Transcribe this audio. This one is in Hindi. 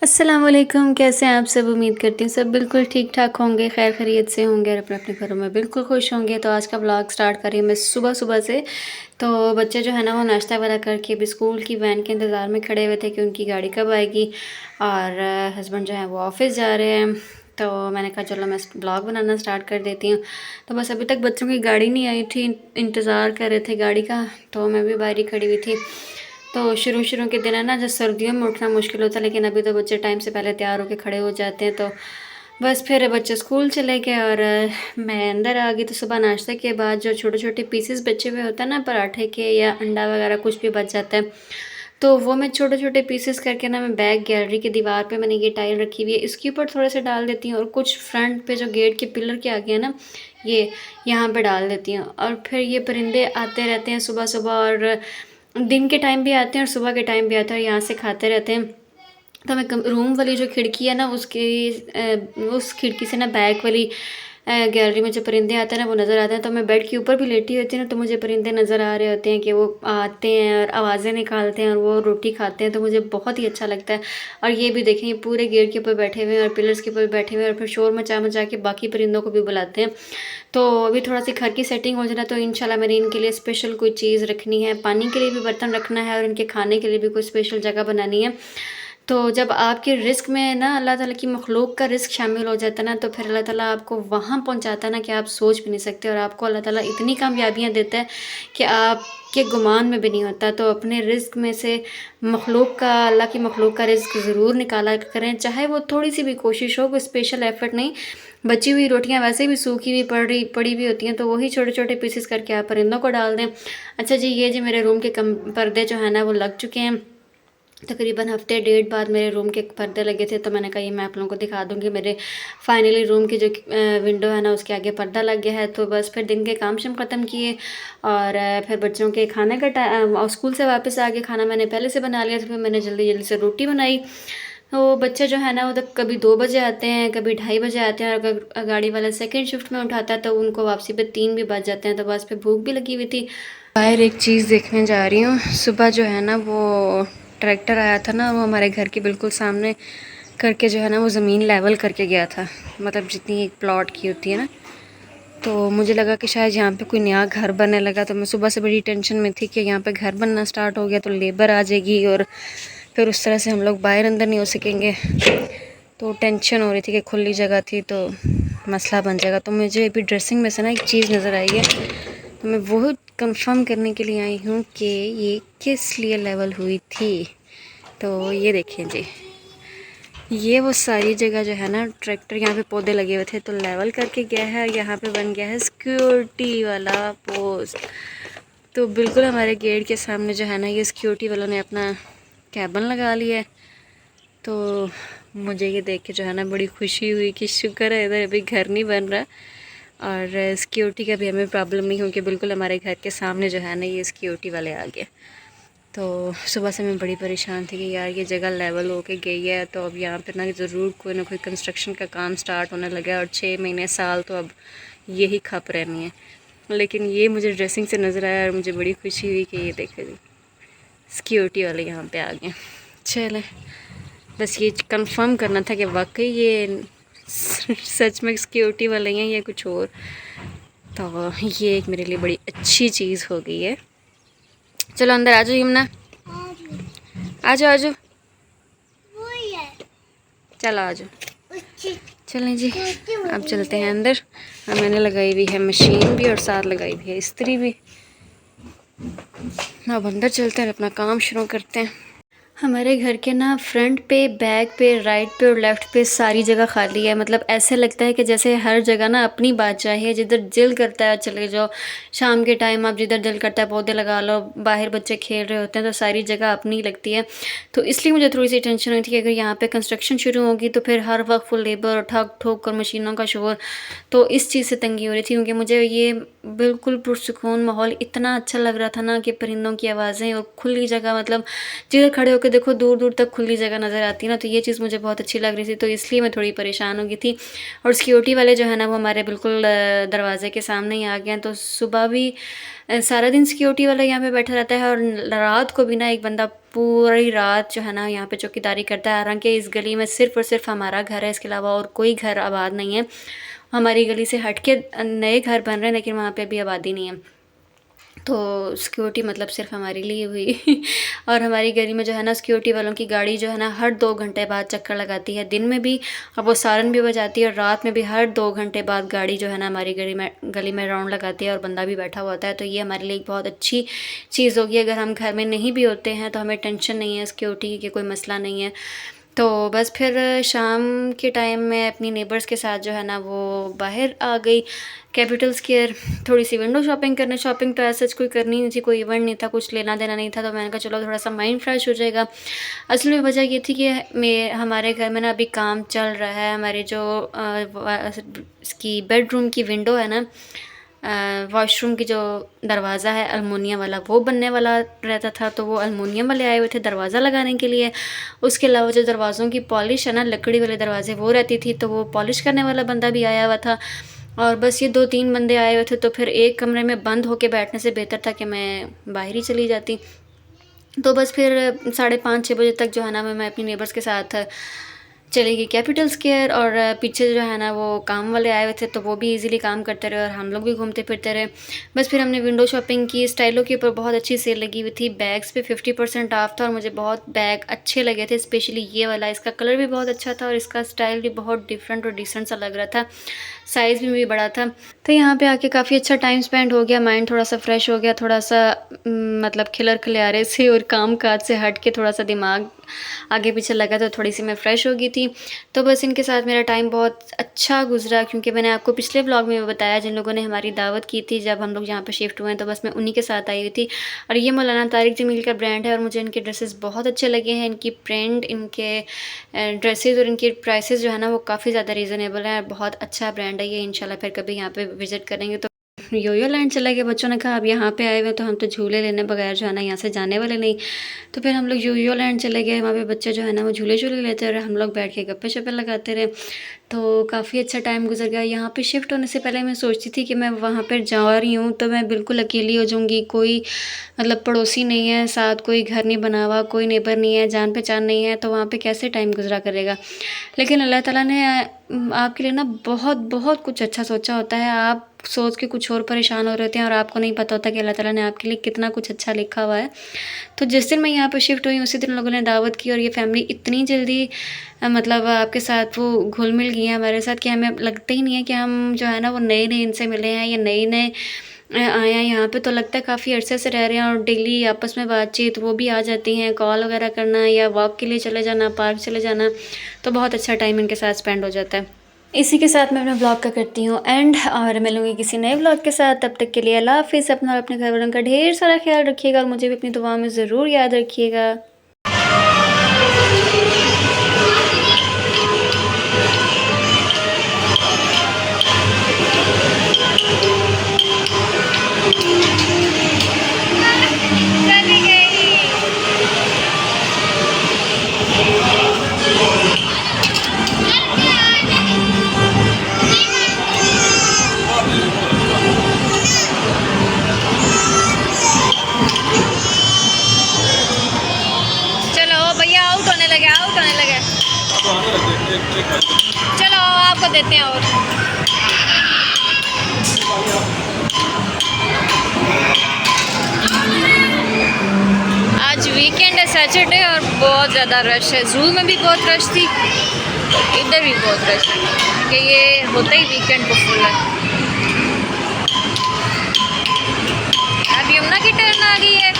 अस्सलाम वालेकुम, कैसे हैं आप सब? उम्मीद करती हूँ सब बिल्कुल ठीक ठाक होंगे, खैर खैरियत से होंगे और अपने अपने घरों में बिल्कुल खुश होंगे। तो आज का ब्लॉग स्टार्ट करी मैं सुबह सुबह से। तो बच्चे जो है ना वो नाश्ता वगैरह करके अभी स्कूल की वैन के इंतज़ार में खड़े हुए थे कि उनकी गाड़ी कब आएगी। और हस्बैंड जो है वो ऑफिस जा रहे हैं। तो मैंने कहा चलो मैं ब्लॉग बनाना स्टार्ट कर देती हूँ। तो बस अभी तक बच्चों की गाड़ी नहीं आई थी, इंतज़ार कर रहे थे गाड़ी का। तो मैं भी बाहर ही खड़ी हुई थी। तो शुरू शुरू के दिन है ना, जब सर्दियों में उठना मुश्किल होता है, लेकिन अभी तो बच्चे टाइम से पहले तैयार होकर खड़े हो जाते हैं। तो बस फिर बच्चे स्कूल चले गए और मैं अंदर आ गई। तो सुबह नाश्ते के बाद जो छोटे छोटे पीसेस बचे हुए होते हैं ना पराठे के या अंडा वगैरह कुछ भी बच जाता है, तो वो मैं छोटे छोटे पीसेस करके ना मैं बैक गैलरी की दीवार पे मैंने ये टाइल रखी हुई है, इसके ऊपर थोड़े से डाल देती हूँ और कुछ फ्रंट पे जो गेट के पिलर के आगे है ना, ये यहाँ पे डाल देती हूँ। और फिर ये परिंदे आते रहते हैं सुबह सुबह, और दिन के टाइम भी आते हैं और सुबह के टाइम भी आते हैं और यहाँ से खाते रहते हैं। तो मैं रूम वाली जो खिड़की है ना उसकी उस खिड़की से ना बैक वाली गैलरी में जो परिंदे आते हैं ना वो नज़र आते हैं। तो मैं बेड के ऊपर भी लेटी होती हूँ ना, तो मुझे परिंदे नज़र आ रहे होते हैं कि वो आते हैं और आवाज़ें निकालते हैं और वो रोटी खाते हैं। तो मुझे बहुत ही अच्छा लगता है। और ये भी देखें, ये पूरे गेट के ऊपर बैठे हुए हैं और पिलर्स के ऊपर बैठे हुए हैं और फिर शोर मचा मचा के बाकी परिंदों को भी बुलाते हैं। तो अभी थोड़ा सी घर की सेटिंग हो जाए ना, तो इंशाल्लाह मैंने इनके लिए स्पेशल कोई चीज़ रखनी है, पानी के लिए भी बर्तन रखना है और इनके खाने के लिए भी कोई स्पेशल जगह बनानी है। तो जब आपके रिस्क में ना अल्लाह ताला की मखलूक का रिस्क शामिल हो जाता है ना, तो फिर अल्लाह ताला आपको वहाँ पहुँचाता है ना कि आप सोच भी नहीं सकते। और आपको अल्लाह ताला इतनी कामयाबियाँ देता है कि आपके गुमान में भी नहीं होता। तो अपने रिस्क में से मखलूक का, अल्लाह की मखलूक का रिस्क ज़रूर निकाला करें, चाहे वो थोड़ी सी भी कोशिश हो, कोई स्पेशल एफर्ट नहीं। बची हुई रोटियां वैसे भी सूखी हुई पड़ी हुई होती हैं, तो वही छोटे छोटे पीसेस करके आप परिंदों को डाल दें। अच्छा जी, ये जी मेरे रूम के पर्दे जो है ना वो लग चुके हैं। तकरीबन हफ्ते डेढ़ बाद मेरे रूम के पर्दे लगे थे, तो मैंने कहा ये मैं आप लोगों को दिखा दूँगी। मेरे फाइनली रूम की जो विंडो है ना उसके आगे पर्दा लग गया है। तो बस फिर दिन के काम शाम ख़त्म किए और फिर बच्चों के खाने का टाइम, स्कूल से वापस आ के खाना मैंने पहले से बना लिया, तो फिर मैंने जल्दी जल्दी से रोटी बनाई। तो बच्चे जो है ना वो तो कभी 2 बजे आते हैं, कभी 2:30 बजे आते हैं, और अगर गाड़ी वाला सेकंड शिफ्ट में उठाता है तो उनको वापसी पे 3 भी बज जाते हैं। तो बस फिर भूख भी लगी हुई थी। बाहर एक चीज़ देखने जा रही हूँ। सुबह जो है ना वो ट्रैक्टर आया था ना, वो हमारे घर के बिल्कुल सामने करके जो है ना वो ज़मीन लेवल करके गया था, मतलब जितनी एक प्लॉट की होती है ना। तो मुझे लगा कि शायद यहाँ पे कोई नया घर बनने लगा, तो मैं सुबह से बड़ी टेंशन में थी कि यहाँ पे घर बनना स्टार्ट हो गया तो लेबर आ जाएगी और फिर उस तरह से हम लोग बाहर अंदर नहीं हो सकेंगे। तो टेंशन हो रही थी कि खुली जगह थी तो मसला बन जाएगा। तो मुझे अभी ड्रेसिंग में से ना एक चीज़ नज़र आई है, तो मैं वो कंफर्म करने के लिए आई हूँ कि ये किस लिए लेवल हुई थी। तो ये देखें जी, ये वो सारी जगह जो है ना, ट्रैक्टर यहाँ पे पौधे लगे हुए थे तो लेवल करके गया है। यहाँ पे बन गया है सिक्योरिटी वाला पोस्ट। तो बिल्कुल हमारे गेट के सामने जो है ना ये सिक्योरिटी वालों ने अपना कैबिन लगा लिया है। तो मुझे ये देख के जो है ना बड़ी खुशी हुई कि शुक्र है इधर अभी घर नहीं बन रहा और सिक्योरिटी का भी हमें प्रॉब्लम नहीं, क्योंकि बिल्कुल हमारे घर के सामने जो है ना ये सिक्योरिटी वाले आ गए। तो सुबह से मैं बड़ी परेशान थी कि यार ये जगह लेवल होके गई है, तो अब यहाँ पर ना ज़रूर कोई ना कोई कंस्ट्रक्शन का काम स्टार्ट होने लगा है और 6 महीने साल तो अब यही खप रहनी है। लेकिन ये मुझे ड्रेसिंग से नज़र आया और मुझे बड़ी खुशी हुई कि ये देखो जी सिक्योरिटी वाले यहाँ पे आ गए। चलें, बस ये कंफर्म करना था कि वाकई ये सच में सिक्योरिटी वाले हैं या कुछ और। तो ये एक मेरे लिए बड़ी अच्छी चीज़ हो गई है। चलो अंदर आ जाओ यमुना, आ जाओ आ जाओ, चलो आ जाओ। चलें जी, अब चलते हैं अंदर। और मैंने लगाई हुई है मशीन भी और साथ लगाई हुई है इस्त्री भी। अब अंदर चलते हैं, अपना काम शुरू करते हैं। हमारे घर के ना फ्रंट पे, बैक पे, राइट पे और लेफ़्ट पे सारी जगह खाली है। मतलब ऐसे लगता है कि जैसे हर जगह ना अपनी बादशाही है, जिधर दिल करता है चले जाओ। शाम के टाइम आप जिधर दिल करता है पौधे लगा लो, बाहर बच्चे खेल रहे होते हैं, तो सारी जगह अपनी लगती है। तो इसलिए मुझे थोड़ी सी टेंशन हुई थी कि अगर यहाँ पे कंस्ट्रक्शन शुरू होगी तो फिर हर वक्त फुल लेबर, ठक ठोक और मशीनों का शोर। तो इस चीज़ से तंगी हो रही थी, क्योंकि मुझे ये बिल्कुल पुरसुकून माहौल इतना अच्छा लग रहा था ना कि परिंदों की आवाज़ें और खुली जगह, मतलब जिधर खड़े होकर आपको देखो दूर-दूर तक खुली जगह नज़र आती है ना, तो ये चीज़ मुझे बहुत अच्छी लग रही थी, तो इसलिए मैं थोड़ी परेशान हो गई थी। और सिक्योरिटी वाले जो है ना वो हमारे बिल्कुल दरवाज़े के सामने ही आ गए हैं, तो सुबह भी सारा दिन सिक्योरिटी वाला यहाँ पे बैठा रहता है और रात को भी ना एक बंदा पूरी रात जो है ना यहाँ पे चौकीदारी करता है। हालाँकि इस गली में सिर्फ़ और सिर्फ़ हमारा घर है, इसके अलावा और कोई घर आबाद नहीं है। हमारी गली से हट के नए घर बन रहे हैं, लेकिन वहाँ पे अभी आबादी नहीं है। तो सिक्योरिटी मतलब सिर्फ़ हमारे लिए हुई और हमारी गली में जो है ना सिक्योरिटी वालों की गाड़ी जो है ना हर 2 घंटे बाद चक्कर लगाती है, दिन में भी और वो सायरन भी बजाती है और रात में भी हर 2 घंटे बाद गाड़ी जो है ना हमारी गली में राउंड लगाती है और बंदा भी बैठा हुआ होता है। तो ये हमारे लिए एक बहुत अच्छी चीज़ होगी। अगर हम घर में नहीं भी होते हैं तो हमें टेंशन नहीं है सिक्योरिटी की, कोई मसला नहीं है। तो बस फिर शाम के टाइम मैं अपनी नेबर्स के साथ जो है ना वो बाहर आ गई कैपिटल स्क्वायर थोड़ी सी विंडो शॉपिंग करने। शॉपिंग तो ऐसा कोई करनी नहीं थी, कोई इवेंट नहीं था, कुछ लेना देना नहीं था, तो मैंने कहा चलो थोड़ा सा माइंड फ्रेश हो जाएगा। असल में वजह ये थी कि हमारे घर में ना अभी काम चल रहा है। हमारे जो इसकी बेडरूम की विंडो है ना, वॉशरूम की जो दरवाज़ा है अल्मुनियम वाला, वो बनने वाला रहता था, तो वो अल्मुनियम वाले आए हुए थे दरवाज़ा लगाने के लिए। उसके अलावा जो दरवाज़ों की पॉलिश है ना, लकड़ी वाले दरवाजे वो रहती थी, तो वो पॉलिश करने वाला बंदा भी आया हुआ था। और बस ये 2-3 बंदे आए हुए थे, तो फिर एक कमरे में बंद होके बैठने से बेहतर था कि मैं बाहर ही चली जाती। तो बस फिर 5:30-6 बजे तक जो है ना मैं अपनी नेबर्स के साथ चली गई कैपिटल स्क्वायर। और पीछे जो है ना वो काम वाले आए हुए थे, तो वो भी इजीली काम करते रहे और हम लोग भी घूमते फिरते रहे। बस फिर हमने विंडो शॉपिंग की। स्टाइलों के ऊपर बहुत अच्छी सेल लगी हुई थी, बैग्स पे 50% ऑफ था और मुझे बहुत बैग अच्छे लगे थे, स्पेशली ये वाला। इसका कलर भी बहुत अच्छा था और इसका स्टाइल भी बहुत डिफरेंट और डिसेंट सा लग रहा था, साइज़ भी बड़ा था। तो यहाँ पे आके काफ़ी अच्छा टाइम स्पेंड हो गया, माइंड थोड़ा सा फ्रेश हो गया, थोड़ा सा मतलब खिलर खिलारे से और काम काज से हट के थोड़ा सा दिमाग आगे पीछे लगा, तो थोड़ी सी मैं फ़्रेश हो गई थी। तो बस इनके साथ मेरा टाइम बहुत अच्छा गुजरा, क्योंकि मैंने आपको पिछले व्लॉग में बताया, जिन लोगों ने हमारी दावत की थी जब हम लोग यहाँ पर शिफ्ट हुए हैं, तो बस मैं उन्हीं के साथ आई हुई थी। और ये मौलाना तारिक जमील का ब्रांड है और मुझे इनके ड्रेसेस बहुत अच्छे लगे हैं। इनकी प्रिंट, इनके ड्रेसेस और इनके प्राइसेस जो है ना वो काफ़ी ज़्यादा रीज़नेबल है और बहुत अच्छा ब्रांड है ये। इंशाल्लाह फिर कभी यहाँ पे विज़िट करेंगे। तो योयो लैंड चले गए। बच्चों ने कहा अब यहाँ पे आए हुए तो हम तो झूले लेने बगैर जो है ना यहाँ से जाने वाले नहीं। तो फिर हम लोग योयो लैंड चले गए। वहाँ पे बच्चे जो है ना वो झूले लेते रहे, हम लोग बैठ के गप्पे शप्पे लगाते रहे। तो काफ़ी अच्छा टाइम गुजर गया। यहाँ पे शिफ्ट होने से पहले मैं सोचती थी कि मैं वहाँ पर जा रही हूँ तो मैं बिल्कुल अकेली हो जाऊँगी, कोई मतलब पड़ोसी नहीं है साथ, कोई घर नहीं बना हुआ, कोई नेबर नहीं है, जान पहचान नहीं है, तो वहाँ पे कैसे टाइम गुजरा करेगा। लेकिन अल्लाह ताला ने आपके लिए ना बहुत बहुत कुछ अच्छा सोचा होता है। आप सोच के कुछ और परेशान हो रहे थे और आपको नहीं पता होता कि अल्लाह ताला ने आपके लिए कितना कुछ अच्छा लिखा हुआ है। तो जिस दिन मैं यहाँ पर शिफ्ट हुई उसी दिन लोगों ने दावत की और ये फैमिली इतनी जल्दी मतलब आपके साथ वो घुल मिल गई है हमारे साथ कि हमें लगता ही नहीं है कि हम जो है ना वो नए इनसे मिले हैं या नए आए हैं यहाँ पे। तो लगता है काफ़ी अरसे से रह रहे हैं और डेली आपस में बातचीत वो भी आ जाती हैं, कॉल वगैरह करना या वॉक के लिए चले जाना, पार्क चले जाना, तो बहुत अच्छा टाइम इनके साथ स्पेंड हो जाता है। इसी के साथ मैं अपना ब्लॉग का करती हूँ एंड और मिलूँगी किसी नए ब्लॉग के साथ। तब तक के लिए अल्लाह हाफ़िज़। अपना और अपने घर वालों का ढेर सारा ख्याल रखिएगा और मुझे भी अपनी दुआ में ज़रूर याद रखिएगा। चलो आपको देते हैं। और आज वीकेंड है, सैटरडे, और बहुत ज़्यादा रश है। जू में भी बहुत रश थी, इधर भी बहुत रश है कि ये होता ही वीकेंड को फुल है। अब यमुना की टर्न आ गई है।